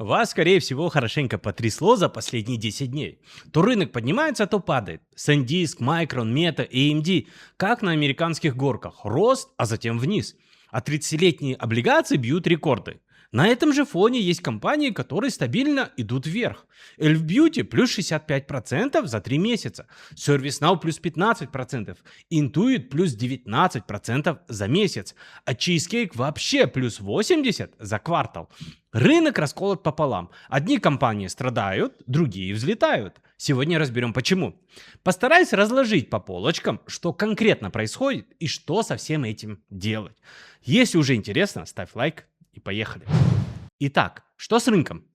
Вас, скорее всего, хорошенько потрясло за последние 10 дней. То рынок поднимается, то падает. SanDisk, Micron, Meta, AMD, как на американских горках. Рост, а затем вниз. А 30-летние облигации бьют рекорды. На этом же фоне есть компании, которые стабильно идут вверх. Elf Beauty плюс 65% за 3 месяца. ServiceNow плюс 15%. Intuit плюс 19% за месяц. А Cheesecake вообще плюс 80% за квартал. Рынок расколот пополам. Одни компании страдают, другие взлетают. Сегодня разберем почему. Постараюсь разложить по полочкам, что конкретно происходит и что со всем этим делать. Если уже интересно, ставь лайк и поехали. Итак, что с рынком?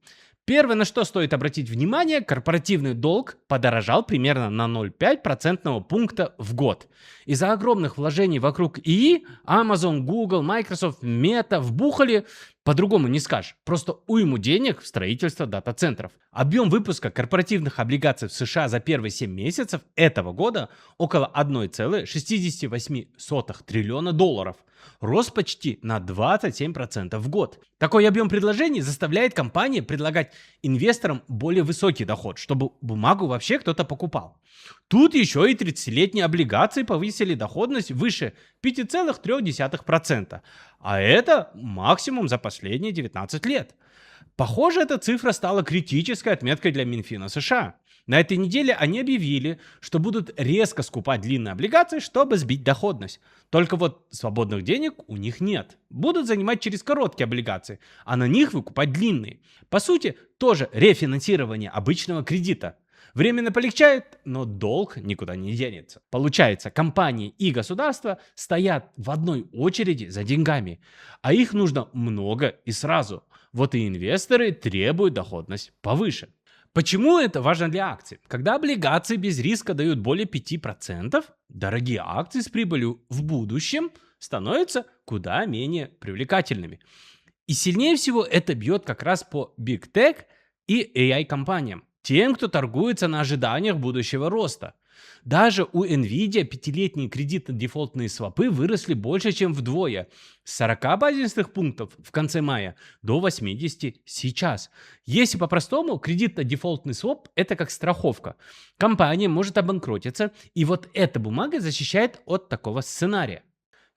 Первое, на что стоит обратить внимание, корпоративный долг подорожал примерно на 0,5 процентного пункта в год. Из-за огромных вложений вокруг ИИ Amazon, Google, Microsoft, Meta вбухали, по-другому не скажешь, просто уйму денег в строительство дата-центров. Объем выпуска корпоративных облигаций в США за первые 7 месяцев этого года около 1,68 триллиона долларов. Рост почти на 27% в год. Такой объем предложений заставляет компании предлагать инвесторам более высокий доход, чтобы бумагу вообще кто-то покупал. Тут еще и 30-летние облигации повысили доходность выше 5,3%. А это максимум за последние 19 лет. Похоже, эта цифра стала критической отметкой для Минфина США. На этой неделе они объявили, что будут резко скупать длинные облигации, чтобы сбить доходность. Только вот свободных денег у них нет. Будут занимать через короткие облигации, а на них выкупать длинные. По сути, тоже рефинансирование обычного кредита. Временно полегчает, но долг никуда не денется. Получается, компании и государства стоят в одной очереди за деньгами, а их нужно много и сразу. Вот и инвесторы требуют доходность повыше. Почему это важно для акций? Когда облигации без риска дают более 5%, дорогие акции с прибылью в будущем становятся куда менее привлекательными. И сильнее всего это бьет как раз по Big Tech и AI-компаниям. Тем, кто торгуется на ожиданиях будущего роста. Даже у Nvidia пятилетние кредитно-дефолтные свопы выросли больше, чем вдвое. С 40 базисных пунктов в конце мая до 80 сейчас. Если по-простому, кредитно-дефолтный своп – это как страховка. Компания может обанкротиться, и вот эта бумага защищает от такого сценария.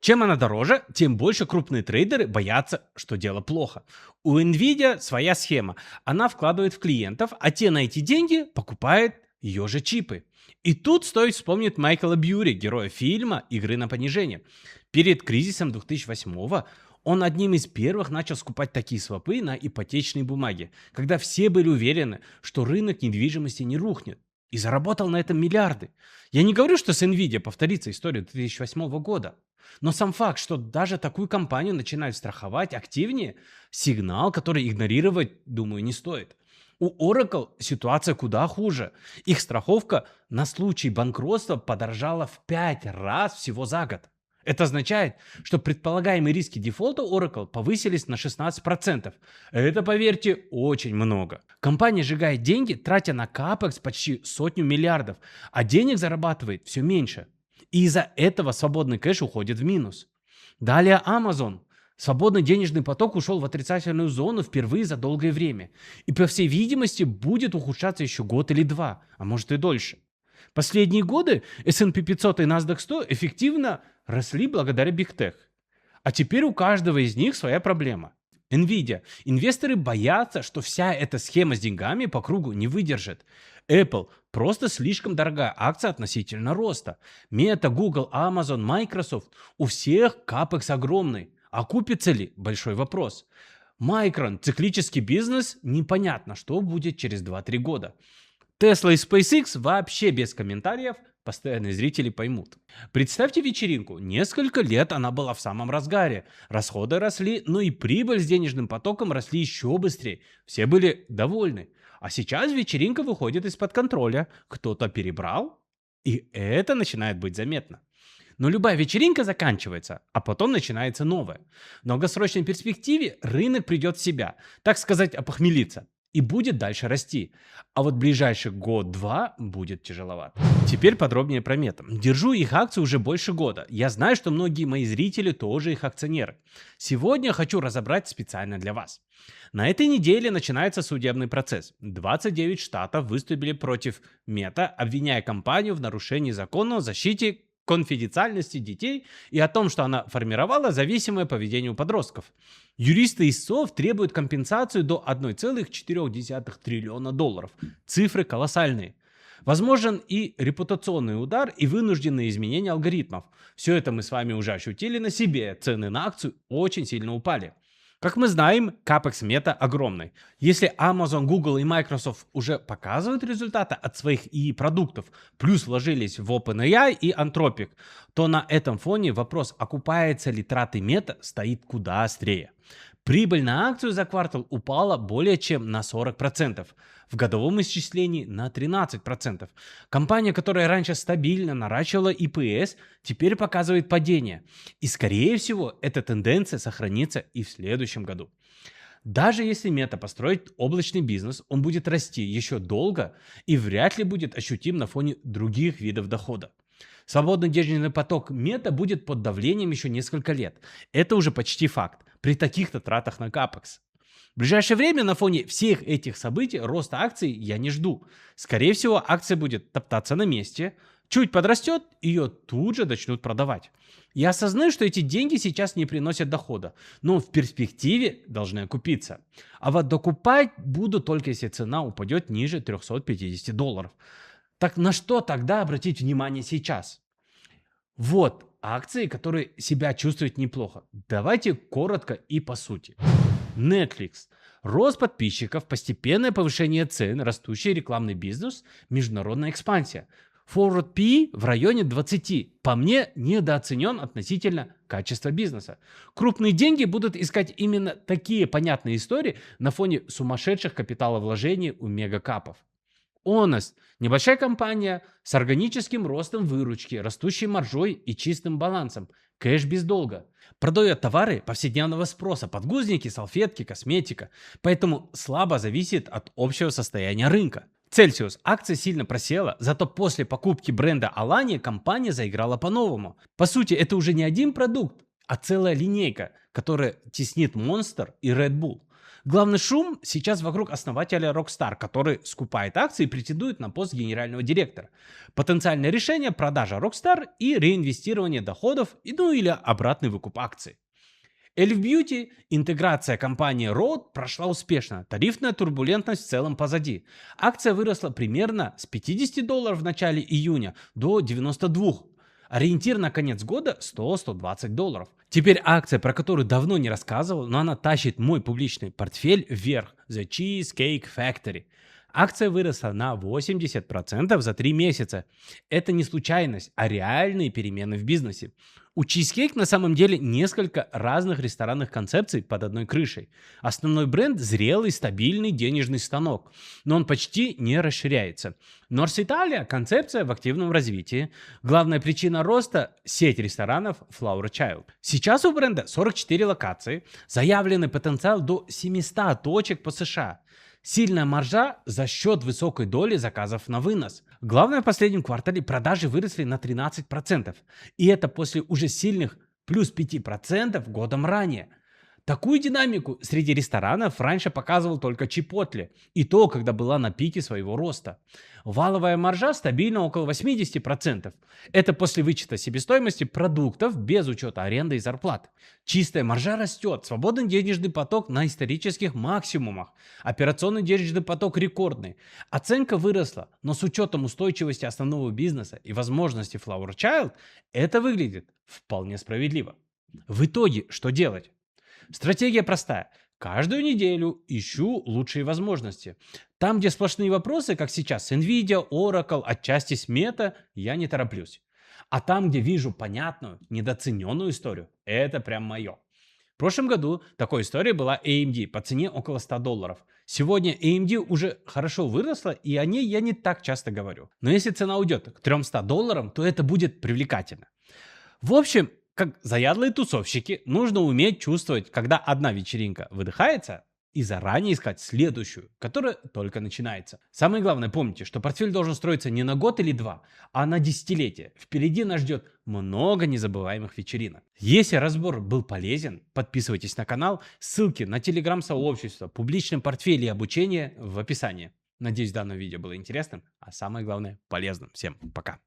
Чем она дороже, тем больше крупные трейдеры боятся, что дело плохо. У Nvidia своя схема. Она вкладывает в клиентов, а те на эти деньги покупают ее же чипы. И тут стоит вспомнить Майкла Бьюри, героя фильма «Игры на понижение». Перед кризисом 2008-го он одним из первых начал скупать такие свопы на ипотечные бумаги, когда все были уверены, что рынок недвижимости не рухнет. И заработал на этом миллиарды. Я не говорю, что с Nvidia повторится история 2008 года. Но сам факт, что даже такую компанию начинают страховать активнее, сигнал, который игнорировать, думаю, не стоит. У Oracle ситуация куда хуже. Их страховка на случай банкротства подорожала в 5 раз всего за год. Это означает, что предполагаемые риски дефолта Oracle повысились на 16%. Это, поверьте, очень много. Компания сжигает деньги, тратя на капекс почти 100 миллиардов, а денег зарабатывает все меньше. И из-за этого свободный кэш уходит в минус. Далее Amazon. Свободный денежный поток ушел в отрицательную зону впервые за долгое время. И, по всей видимости, будет ухудшаться еще год или два, а может и дольше. Последние годы S&P 500 и NASDAQ 100 эффективно росли благодаря Big Tech. А теперь у каждого из них своя проблема. Nvidia. Инвесторы боятся, что вся эта схема с деньгами по кругу не выдержит. Apple. Просто слишком дорогая акция относительно роста. Meta, Google, Amazon, Microsoft. У всех капекс огромный. А купится ли? Большой вопрос. Micron. Циклический бизнес. Непонятно, что будет через 2-3 года. Tesla и SpaceX вообще без комментариев, постоянные зрители поймут. Представьте вечеринку, несколько лет она была в самом разгаре, расходы росли, но и прибыль с денежным потоком росли еще быстрее, все были довольны. А сейчас вечеринка выходит из-под контроля, кто-то перебрал, и это начинает быть заметно. Но любая вечеринка заканчивается, а потом начинается новая. В долгосрочной перспективе рынок придет в себя, так сказать, опохмелиться. и будет дальше расти. А вот ближайший год-два будет тяжеловато. Теперь подробнее про Мета. Держу их акции уже больше года. Я знаю, что многие мои зрители тоже их акционеры. Сегодня хочу разобрать специально для вас. На этой неделе начинается судебный процесс. 29 штатов выступили против Мета, обвиняя компанию в нарушении закона о защите конфиденциальности детей и о том, что она формировала зависимое поведение у подростков. Юристы из СОВ требуют компенсацию до 1,4 триллиона долларов. Цифры колоссальные. Возможен и репутационный удар, и вынужденные изменения алгоритмов. Все это мы с вами уже ощутили на себе. Цены на акцию очень сильно упали. Как мы знаем, капекс Мета огромный. Если Amazon, Google и Microsoft уже показывают результаты от своих ИИ-продуктов, плюс вложились в OpenAI и Anthropic, то на этом фоне вопрос, окупается ли траты Мета, стоит куда острее. Прибыль на акцию за квартал упала более чем на 40%, в годовом исчислении на 13%. Компания, которая раньше стабильно наращивала ИПС, теперь показывает падение. И скорее всего, эта тенденция сохранится и в следующем году. Даже если Мета построит облачный бизнес, он будет расти еще долго и вряд ли будет ощутим на фоне других видов дохода. Свободный денежный поток Мета будет под давлением еще несколько лет. Это уже почти факт при таких-то тратах на капекс. В ближайшее время на фоне всех этих событий роста акций я не жду. Скорее всего, акция будет топтаться на месте, чуть подрастет, ее тут же начнут продавать. Я осознаю, что эти деньги сейчас не приносят дохода, но в перспективе должны окупиться. А вот докупать буду только если цена упадет ниже 350 долларов. Так на что тогда обратить внимание сейчас? Вот акции, которые себя чувствуют неплохо. Давайте коротко и по сути. Netflix. Рост подписчиков, постепенное повышение цен, растущий рекламный бизнес, международная экспансия. Forward PE в районе 20. По мне, недооценен относительно качества бизнеса. Крупные деньги будут искать именно такие понятные истории на фоне сумасшедших капиталовложений у мегакапов. Honest. Небольшая компания с органическим ростом выручки, растущей маржой и чистым балансом. Кэш без долга. Продает товары повседневного спроса, подгузники, салфетки, косметика. Поэтому слабо зависит от общего состояния рынка. Celsius. Акция сильно просела, зато после покупки бренда Alani компания заиграла по-новому. По сути, это уже не один продукт, а целая линейка, которая теснит Monster и Red Bull. Главный шум сейчас вокруг основателя Rockstar, который скупает акции и претендует на пост генерального директора. Потенциальное решение – продажа Rockstar и реинвестирование доходов, ну или обратный выкуп акций. Elf Beauty, интеграция компании Rode прошла успешно. Тарифная турбулентность в целом позади. Акция выросла примерно с 50 долларов в начале июня до 92. Ориентир на конец года 100-120 долларов. Теперь акция, про которую давно не рассказывал, но она тащит мой публичный портфель вверх. The Cheesecake Factory. Акция выросла на 80% за 3 месяца. Это не случайность, а реальные перемены в бизнесе. У Cheesecake на самом деле несколько разных ресторанных концепций под одной крышей. Основной бренд – зрелый, стабильный денежный станок, но он почти не расширяется. North Italia – концепция в активном развитии. Главная причина роста – сеть ресторанов Flower Child. Сейчас у бренда 44 локации, заявленный потенциал до 700 точек по США. Сильная маржа за счет высокой доли заказов на вынос. Главное, в последнем квартале продажи выросли на 13%. И это после уже сильных плюс 5% годом ранее. Такую динамику среди ресторанов раньше показывал только Chipotle, и то, когда была на пике своего роста. Валовая маржа стабильно около 80%. Это после вычета себестоимости продуктов без учета аренды и зарплат. Чистая маржа растет, свободный денежный поток на исторических максимумах, операционный денежный поток рекордный. Оценка выросла, но с учетом устойчивости основного бизнеса и возможности Flower Child, это выглядит вполне справедливо. В итоге, что делать? Стратегия простая. Каждую неделю ищу лучшие возможности. Там, где сплошные вопросы, как сейчас с Nvidia, Oracle, отчасти с Meta, я не тороплюсь. А там, где вижу понятную, недооцененную историю, это прям мое. В прошлом году такой историей была AMD по цене около 100 долларов. Сегодня AMD уже хорошо выросла, и о ней я не так часто говорю. Но если цена уйдет к 300 долларам, то это будет привлекательно. В общем, как заядлые тусовщики, нужно уметь чувствовать, когда одна вечеринка выдыхается, и заранее искать следующую, которая только начинается. Самое главное, помните, что портфель должен строиться не на год или два, а на десятилетие. Впереди нас ждет много незабываемых вечеринок. Если разбор был полезен, подписывайтесь на канал, ссылки на телеграм-сообщество, публичный портфель и обучение в описании. Надеюсь, данное видео было интересным, а самое главное полезным. Всем пока!